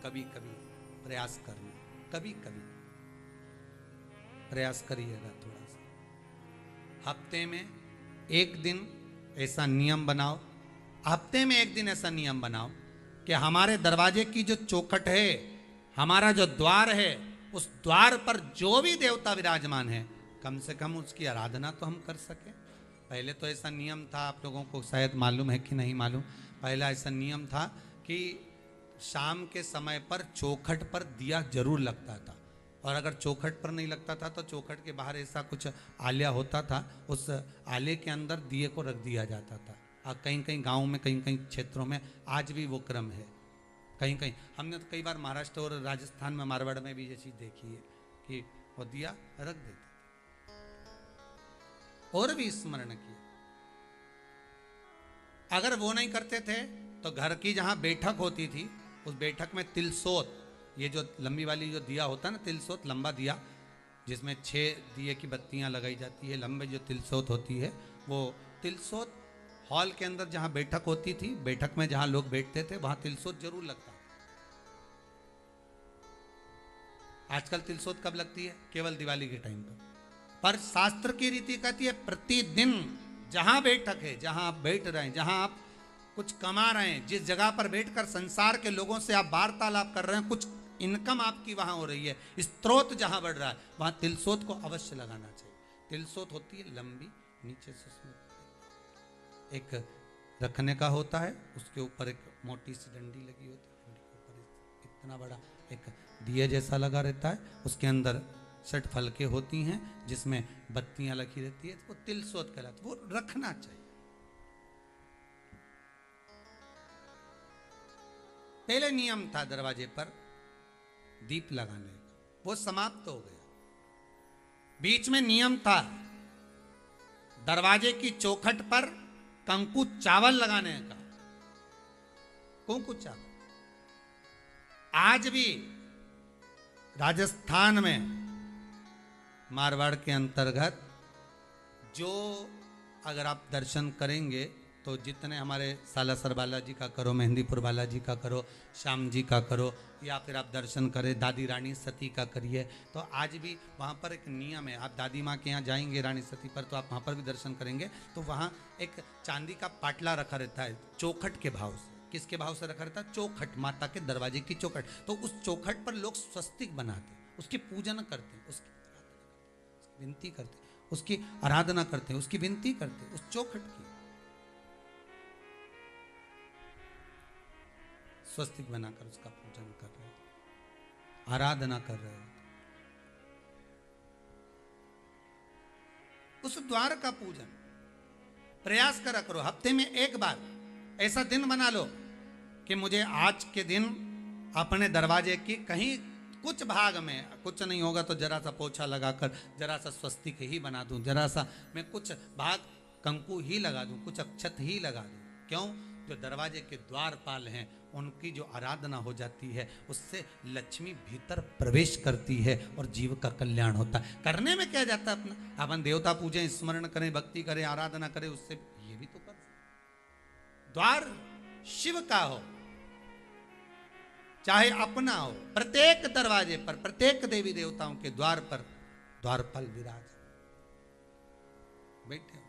कभी कभी प्रयास करना, कभी कभी प्रयास करिएगा थोड़ा सा। हफ्ते में एक दिन ऐसा नियम बनाओ, हफ्ते में एक दिन ऐसा नियम बनाओ कि हमारे दरवाजे की जो चौखट है, हमारा जो द्वार है, उस द्वार पर जो भी देवता विराजमान है, कम से कम उसकी आराधना तो हम कर सकें। पहले तो ऐसा नियम था, आप लोगों को शायद मालूम है कि नहीं मालूम, पहला ऐसा नियम था कि शाम के समय पर चौखट पर दिया जरूर लगता था, और अगर चौखट पर नहीं लगता था तो चौखट के बाहर ऐसा कुछ आलिया होता था, उस आले के अंदर दिए को रख दिया जाता था। और कहीं कहीं गाँव में, कहीं कहीं क्षेत्रों में आज भी वो क्रम है। कहीं कहीं हमने तो कई बार महाराष्ट्र और राजस्थान में, मारवाड़ में भी ये चीज़ देखी है कि वो दिया रख देते और भी स्मरण किया। अगर वो नहीं करते थे तो घर की जहां बैठक होती थी, उस बैठक में तिलसोत, ये जो लंबी वाली जो दिया होता है ना, तिलसोत लंबा दिया जिसमें 6 दिए की बत्तियां लगाई जाती है, लंबे जो तिलसोत होती है, वो तिलसोत हॉल के अंदर जहां बैठक होती थी, बैठक में जहां लोग बैठते थे, वहां तिलसोत जरूर लगता। आजकल तिलसोत कब लगती है? केवल दिवाली के टाइम पर शास्त्र की रीति कहती है प्रतिदिन जहां बैठक है, जहां आप बैठ रहे हैं, जहां आप कुछ कमा रहे हैं, जिस जगह पर बैठकर संसार के लोगों से आप वार्तालाप कर रहे हैं, कुछ इनकम आपकी वहां हो रही है, स्त्रोत जहां बढ़ रहा है, वहां तिलसोत को अवश्य लगाना चाहिए। तिलसोत होती है लंबी, नीचे से उसमें एक रखने का होता है, उसके ऊपर एक मोटी सी डंडी लगी होती है, डंडी के ऊपर इतना बड़ा एक दिए जैसा लगा रहता है, उसके अंदर 6 फलके होती हैं जिसमें बत्तियां लगी रहती है, वो तिलसोत कहलाता है, वो रखना चाहिए। पहले नियम था दरवाजे पर दीप लगाने का, वो समाप्त हो गया। बीच में नियम था दरवाजे की चौखट पर कंकु चावल लगाने का, कंकु चावल। आज भी राजस्थान में, मारवाड़ के अंतर्गत, जो अगर आप दर्शन करेंगे तो जितने हमारे सालासर बालाजी का करो, मेहंदीपुर बालाजी का करो, श्याम जी का करो, या फिर आप दर्शन करें दादी रानी सती का करिए, तो आज भी वहाँ पर एक नियम है। आप दादी माँ के यहाँ जाएंगे रानी सती पर, तो आप वहाँ पर भी दर्शन करेंगे, तो वहाँ एक चांदी का पाटला रखा रहता है चौखट के भाव से। किसके भाव से रखा रहता है? चौखट, माता के दरवाजे की चौखट। तो उस चौखट पर लोग स्वस्तिक बनाते हैं, उसकी पूजन करते हैं, उसकी विनती करते हैं, उसकी आराधना करते हैं, उसकी विनती करते हैं, उस चौखट की स्वस्तिक बनाकर उसका पूजन कर रहे हो, आराधना कर रहे हो। उस द्वार का पूजन प्रयास करा करो। हफ्ते में एक बार ऐसा दिन बना लो कि मुझे आज के दिन अपने दरवाजे की कहीं कुछ भाग में, कुछ नहीं होगा तो जरा सा पोछा लगाकर जरा सा स्वस्तिक ही बना दूं, जरा सा मैं कुछ भाग कंकु ही लगा दूं, कुछ अक्षत ही लगा दूं। क्यों? जो दरवाजे के द्वारपाल हैं उनकी जो आराधना हो जाती है, उससे लक्ष्मी भीतर प्रवेश करती है और जीव का कल्याण होता है। करने में क्या जाता है, अपना अपन देवता पूजें, स्मरण करें, भक्ति करें, आराधना करें, उससे ये भी तो कर। द्वार शिव का हो चाहे अपना हो, प्रत्येक दरवाजे पर, प्रत्येक देवी देवताओं के द्वार पर द्वारपाल विराज बैठे हो।